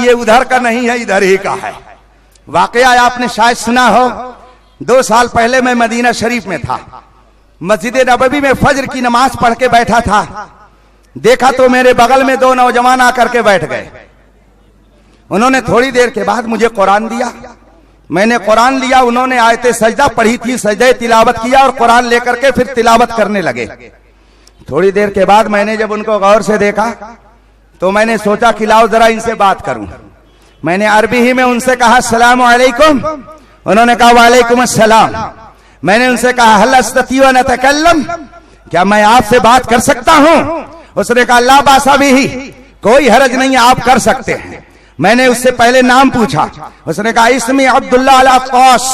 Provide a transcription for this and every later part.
कि ये उधर का नहीं है, इधर ही का है। वाकया आपने शायद सुना हो, 2 साल पहले मैं मदीना शरीफ में था, मस्जिद नबवी में फजर की नमाज पढ़ के बैठा था। देखा तो मेरे बगल में 2 नौजवान आकर के बैठ गए। उन्होंने थोड़ी देर के बाद मुझे कुरान दिया, मैंने कुरान लिया। उन्होंने आयते सजदा पढ़ी थी, सजदे तिलावत किया और कुरान लेकर के फिर तिलावत करने लगे। थोड़ी देर के बाद मैंने जब उनको गौर से देखा तो मैंने सोचा कि लाओ जरा इनसे बात करूं। मैंने अरबी ही में उनसे कहा अस्सलामु अलैकुम। उन्होंने कहा वालेकुम अस्सलाम। मैंने उनसे कहा हल अस्ततिउ अन अतकल्लम, क्या मैं आपसे बात कर सकता हूं? उसने कहा ला बासा बिही, कोई हरज नहीं है, आप कर सकते हैं। मैंने उससे पहले नाम पूछा। उसने कहा इस्मी अब्दुल्ला अल अत्ताश,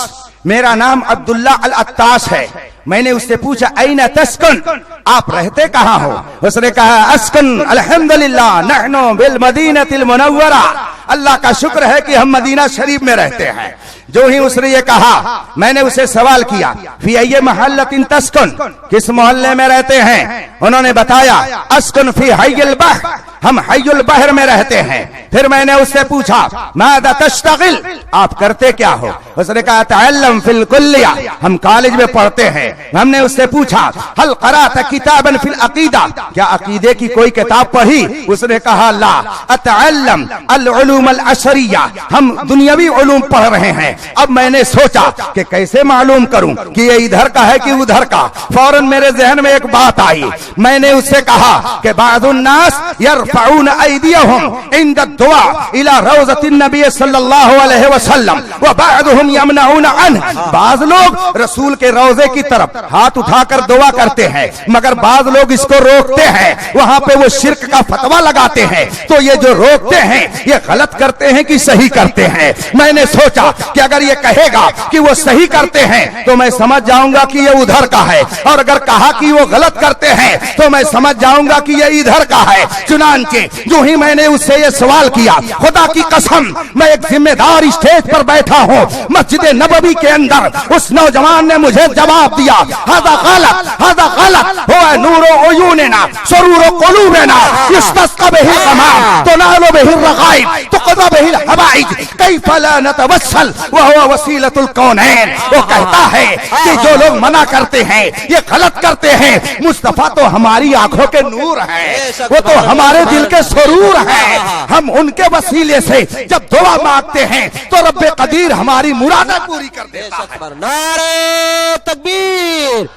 मेरा नाम अब्दुल्ला अल अत्ताश है। मैंने उससे पूछा ऐन तस्कुन, आप रहते कहाँ हो? उसने कहा अस्कुन अल्हम्दुलिल्लाह नहनु बिल मदीनतिल मुनव्वरा, अल्लाह का शुक्र है कि हम मदीना शरीफ में रहते हैं। जो ही उसने ये कहा, मैंने उसे सवाल किया फी अय्य महल्लतिन तस्कुन, किस मोहल्ले में रहते हैं? उन्होंने बताया अस्कुन फी हय्युल बहर, हम हय्युल बहर में रहते हैं। फिर मैंने उससे पूछा मादा तश्तगिल, आप करते क्या हो? उसने कहा तअल्लम फिल कुल्लिया, हम कॉलेज में पढ़ते हैं। हमने उससे पूछा हल क़रात किताबन फिल अकीदा, क्या अकीदे की कोई किताब पढ़ी? उसने कहा ला अतअल्लम अल उलूम अल अशरिया, हम दुनियावी उलूम पढ़ रहे हैं। अब मैंने सोचा कि कैसे मालूम करूं कि ये इधर का है कि उधर का। फौरन मेरे जहन में एक बात आई। मैंने उससे कहा कि बाज़ुन नास यरफऊन अयदियहुम इंद दुआ इला रौज़तिन नबी सल्लल्लाहु अलैहि वसल्लम व बाज़ुहुम यमनऊन अन्हु, बाज़ लोग रसूल के रोज़े की तरफ हाथ उठाकर दुआ करते हैं, मगर बाज़ लोग इसको रोकते हैं, वहां पे वो शिर्क का फतवा लगाते हैं। तो ये जो रोकते हैं ये गलत करते हैं कि सही करते हैं? मैंने सोचा कि अगर ये कहेगा कि वो सही करते हैं तो मैं समझ जाऊंगा कि ये उधर का है, और अगर कहा कि वो गलत करते हैं तो मैं समझ जाऊंगा कि ये इधर का है। चुनांचे जो ही मैंने उससे ये सवाल किया, खुदा की कसम मैं एक जिम्मेदार स्टेज पर बैठा हूँ मस्जिद नबवी के अंदर, उस नौजवान ने मुझे जवाब दिया हादा गलत हुआ नूरो उयूनिना सुरूरो कुलूबिना युस्तस्का बिहिल गमाम तुनालु बिहिल रगाइब तुक़दा बिहिल हवाइज कैफ़ ला नतवस्सल व हुवा वसीलतुल कौनैन। वो कहता है कि जो लोग मना करते हैं ये गलत करते हैं, मुस्तफा तो हमारी आंखों के नूर है, वो तो हमारे दिल के सुरूर है। हम उनके वसीले से जब दुआ मांगते हैं तो रब्बे कदीर हमारी मुरादें पूरी कर देता है। नारे तकबीर,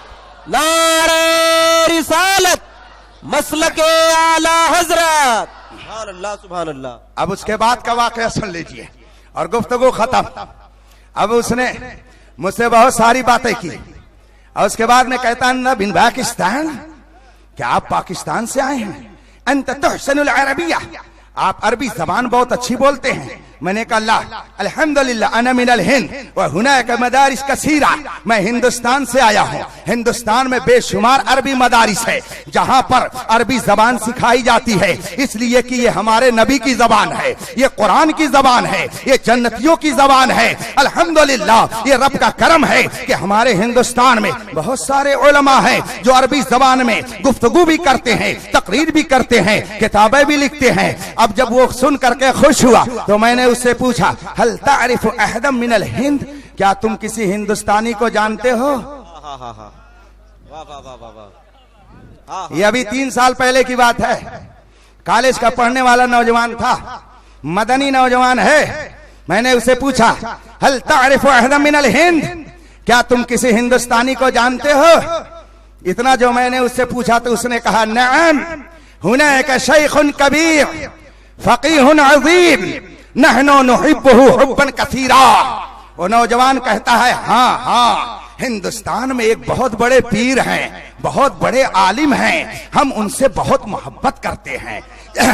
नारे रिसालत, मसलके आला हजरत, सुभान अल्लाह सुभान अल्लाह। अब उसके बाद का वाकया सुन लीजिए और गुफ्तगू खत्म। अब उसने मुझसे बहुत सारी बातें की और उसके बाद में कहता न बिन पाकिस्तान, क्या आप पाकिस्तान से आए हैं? अंत तुहसनुल अरबिया, आप अरबी जबान बहुत अच्छी बोलते हैं। मैंने कहा अल्हम्दुलिल्लाह अना मिनल हिंद व हुनाक मदारिस कसीरा, मैं हिंदुस्तान से आया हूँ। हिंदुस्तान में बेशुमार अरबी मदारिस है जहाँ पर अरबी जबान सिखाई जाती है, इसलिए कि ये हमारे नबी की जबान है, ये कुरान की जबान है, ये जन्नतियों की जबान है। अल्हम्दुलिल्लाह ये रब का करम है कि हमारे हिंदुस्तान में बहुत सारे उलमा हैं जो अरबी जबान में गुफ्तगू भी करते हैं, तकरीर भी करते हैं, किताबें भी लिखते हैं। अब जब वो सुन करके खुश हुआ तो मैंने उससे पूछा हल तारिफु अहदम मिनल हिंद, क्या तुम किसी हिंदुस्तानी को जानते हो? ये अभी 3 साल पहले की बात है। कॉलेज का पढ़ने वाला नौजवान था, मदनी नौजवान है। मैंने उससे पूछा हल तारिफु अहदम मिनल हिंद, क्या तुम किसी हिंदुस्तानी को जानते हो? इतना जो मैंने उससे पूछा तो उसने कहा नअम हुनाक शैखुन कबीर फकीहुन अज़ीम नहनु नुहिब्बुहु हुब्बन कसीरा। वो नौजवान कहता है हाँ, हिंदुस्तान में एक बहुत बड़े पीर हैं, बहुत बड़े आलिम हैं, हम उनसे बहुत मोहब्बत करते हैं।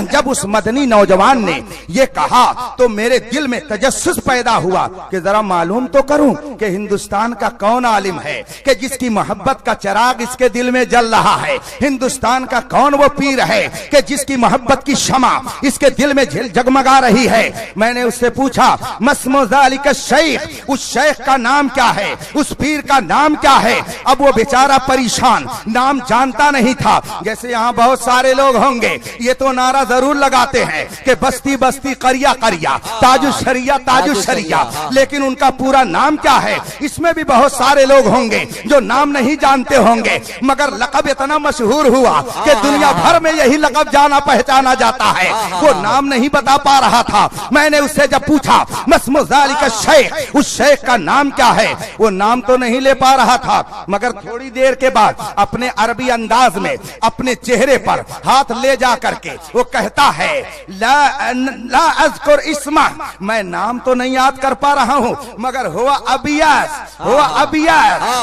जब उस मदनी नौजवान ने ये कहा तो मेरे दिल में तजस्सुस पैदा हुआ कि जरा मालूम तो करूं कि हिंदुस्तान का कौन आलिम है कि जिसकी मोहब्बत का चिराग इसके दिल में जल रहा है। हिंदुस्तान का कौन वो पीर है कि जिसकी मोहब्बत की शमा इसके दिल में जगमगा रही है। मैंने उससे पूछा मस्मो ज़ालिका शेख, उस शेख का नाम क्या है, उस पीर का नाम क्या है? अब वो बेचारा परेशान, नाम जानता नहीं था। जैसे यहाँ बहुत सारे लोग होंगे, ये तो नारा जरूर लगाते हैं कि बस्ती बस्ती करिया करिया ताजु शरिया ताजु शरिया, लेकिन उनका पूरा नाम क्या है? इसमें भी बहुत सारे लोग होंगे जो नाम नहीं जानते होंगे, मगर लक़ब इतना मशहूर हुआ कि दुनिया भर में यही लक़ब जाना पहचाना जाता है। वो नाम नहीं बता पा रहा था। मैंने उससे जब पूछा मस्मु ज़ालिका शेख, उस शेख का नाम क्या है, वो नाम तो नहीं ले पा रहा था। मगर थोड़ी देर के बाद अपने अरबी अंदाज में अपने चेहरे पर हाथ ले जा करके वो कहता है ला अज़कुर इस्मा, मैं नाम तो नहीं याद कर पा रहा हूँ, मगर हुआ अबियास,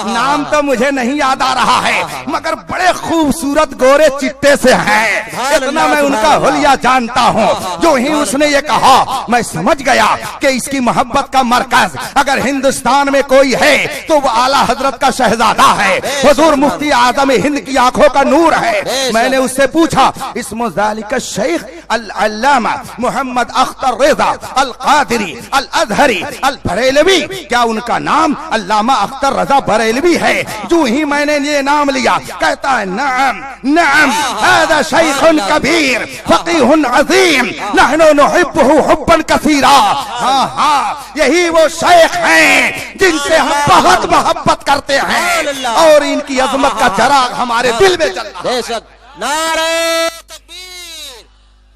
नाम तो मुझे नहीं याद आ रहा है, मगर बड़े खूबसूरत गोरे चिट्टे से हैं, इतना मैं उनका हुलिया जानता हूँ। जो ही उसने ये कहा मैं समझ गया कि इसकी मोहब्बत का मरकज अगर हिंदुस्तान में कोई है तो वो आला हजरत का शहजादा है, हुजूर मुफ्ती आजम हिंद की आंखों का नूर है। मैंने उससे पूछा इस्मु ज़ालिका शेख अल-अल्लामा मोहम्मद अख्तर रेजा अल कादरी अल अजहरी अल बरेलवी, क्या उनका नाम अल्लामा अख्तर रजा बरेलवी है? जो ही मैंने ये नाम लिया कहता है नअम नअम हादा शैखुन कबीर फकीहुन अजीम नहनु नुहिब्बुहु हुब्बन कसीरा। हाँ हाँ, यही वो शेख हैं जिनसे हम बहुत मोहब्बत करते हैं और इनकी अजमत का चराग हमारे दिल में जल रहा है। नारे तकबीर,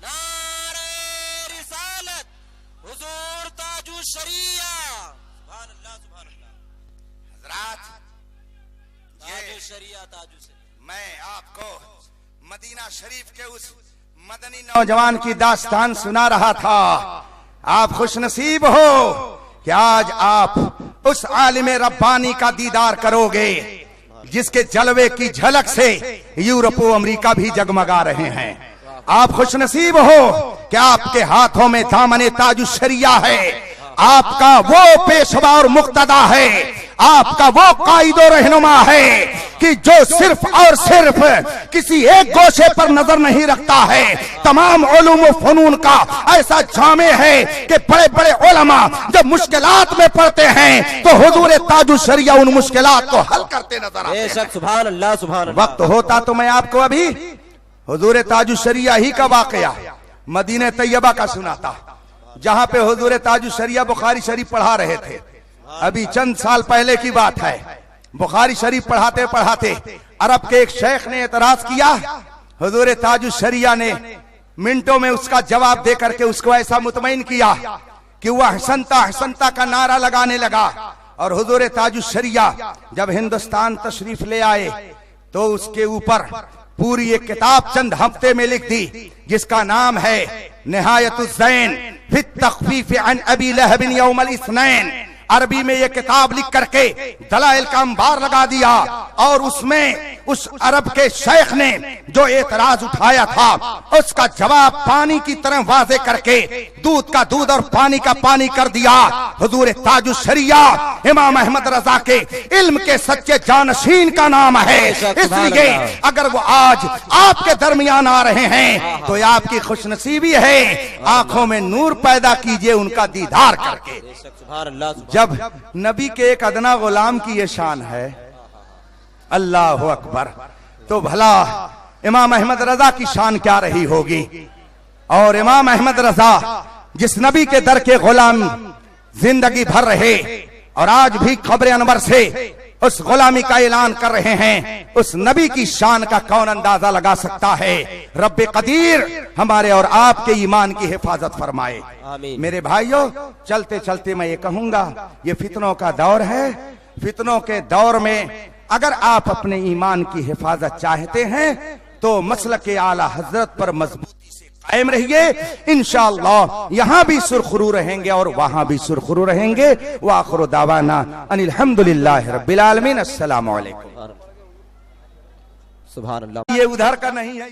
नारे रिसालत, हुजूर ताजु शरिया, सुभान अल्लाह सुभान अल्लाह। हज़रात, ताजु शरिया ताजु शरिया। मैं आपको मदीना शरीफ के उस मदनी नौजवान की दास्तान सुना रहा था। आप खुशनसीब हो कि आज आप उस आलिम रब्बानी का दीदार करोगे जिसके जलवे की झलक से यूरोप और अमेरिका भी जगमगा रहे हैं। आप खुशनसीब हो कि आपके हाथों में दामने ताजु शरिया है, आपका वो पेशवा और मुक्तदा है, आपका वो कायदो रहनुमा है कि जो सिर्फ और सिर्फ किसी एक गोशे पर नजर नहीं रखता है, तमाम उलूम व फनून का ऐसा जामे है कि बड़े बड़े उलमा जब मुश्किलात में पड़ते हैं तो हुजूर ताजु शरिया उन मुश्किलात को हल करते नजर आते हैं। सुभान अल्लाह सुभान अल्लाह। वक्त होता तो मैं आपको अभी हुजूर ताजु शरिया ही का वाकया मदीने तैयबा का सुनाता, जहां पे हुजूर ताजु शरिया बुखारी शरीफ पढ़ा रहे थे। अभी चंद साल पहले की बात है। बुखारी शरीफ पढ़ाते पढ़ाते अरब के एक शेख ने एतराज किया, हुजूर ताजु शरिया ने मिनटों में उसका जवाब दे करके उसको ऐसा मुतमईन किया कि वह हसनता हसनता का नारा लगाने लगा। और हुजूर ताजु शरिया जब हिंदुस्तान तशरीफ ले आए तो उसके ऊपर पूरी एक किताब चंद हफ्ते में लिख दी जिसका नाम है निहायतुज़ ज़ैन फी तख़फ़ीफ़ अन अबी लहब यौमल इस्नैन। अरबी में ये किताब लिख करके दलाइल का अंबार लगा दिया और उसमें उस अरब के शेख ने जो एतराज उठाया था उसका जवाब पानी की तरह वाज़े करके दूध का दूध और पानी का पानी कर दिया। हुजूर ताजु शरिया इमाम अहमद रजा के इल्म के सच्चे जानशीन का नाम है। इसलिए अगर वो आज आपके दरमियान आ रहे हैं तो आपकी खुशनसीबी है, आंखों में नूर पैदा कीजिए उनका दीदार करके। जब नबी के एक अदना गुलाम की ये शान है, अल्लाह अकबर, तो भला इमाम अहमद रजा की शान क्या रही होगी। और इमाम अहमद रजा जिस नबी के दर के गुलाम जिंदगी भर रहे और आज भी खबरे अनवर से उस गुलामी का ऐलान कर रहे हैं, उस नबी की शान का कौन अंदाजा लगा सकता है। रब्बे कदीर हमारे और आपके ईमान की हिफाजत फरमाए। मेरे भाइयों, चलते चलते मैं ये कहूंगा, ये फितनों का दौर है। फितनों के दौर में अगर आप अपने ईमान की हिफाजत चाहते हैं तो मसलक आला हजरत पर मजबूती से कायम रहिए। इंशाअल्लाह यहाँ भी सुरखरू रहेंगे और वहां भी सुरखरू रहेंगे। व आखिरु दावाना अनिल हम्दुलिल्लाहि रब्बिल आलमीन। अस्सलामु अलैकुम। सुभान अल्लाह। ये उधर का नहीं है।